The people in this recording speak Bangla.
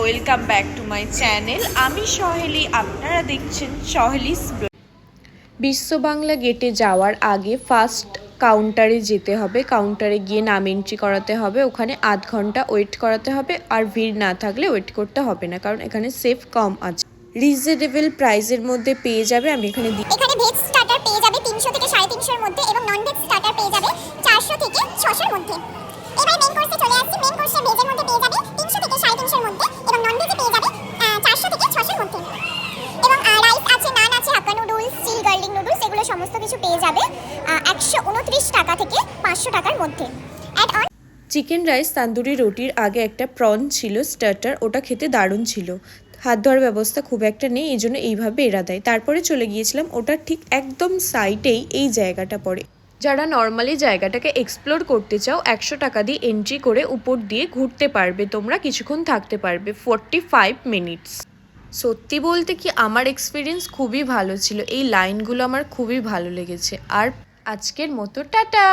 Welcome back to my channel. আমি সহেলি, আপনারা দেখছেন সহেলিস। বিশ্ব বাংলা গেটে যাওয়ার আগে ফার্স্ট কাউন্টারে যেতে হবে। কাউন্টারে গিয়ে নাম এন্ট্রি করাতে হবে, ওখানে আধ ঘন্টা ওয়েট করাতে হবে। আর ভিড় না থাকলে ওয়েট করতে হবে না, কারণ এখানে সেফ কম আছে। রিজনেবল প্রাইসের মধ্যে পেয়ে যাবে। আমি এখানে ভেজ স্টার্টার পেয়ে যাবে 300 থেকে 350 এর মধ্যে, এবং নন ভেজ স্টার্টার পেয়ে যাবে 400 থেকে 600 এর মধ্যে। এবার মেইন কোর্সে চলে আসছি। মেইন কোর্সে ভেজের মধ্যে পেয়ে যাবে 300 থেকে 350 এর মধ্যে, এবং নন ভেজে পেয়ে যাবে 400 থেকে 600 এর মধ্যে। এবং রাইস আছে, নান আছে, হাক্কা নুডলস, চিল গার্লিক নুডলস, এগুলো সমস্ত কিছু পেয়ে যাবে 129 টাকা থেকে 500 টাকার মধ্যে। Add on chicken rice tandoori রুটির আগে একটা প্রন ছিল স্টার্টার, ওটা খেতে দারুণ ছিল। হাত ধোয়ার ব্যবস্থা খুব একটা নেই, এই জন্য এইভাবে এরা দেয়। তারপরে চলে গিয়েছিলাম, ওটার ঠিক একদম সাইডেই এই জায়গাটা পড়ে। যারা নর্মালি জায়গাটাকে এক্সপ্লোর করতে চাও, 100 টাকা দিয়ে এন্ট্রি করে উপর দিয়ে ঘুরতে পারবে, তোমরা কিছুক্ষণ থাকতে পারবে, 45 মিনিটস। সত্যি বলতে কি আমার এক্সপিরিয়েন্স খুবই ভালো ছিল, এই লাইনগুলো আমার খুবই ভালো লেগেছে। আর আজকের মতো টাটা।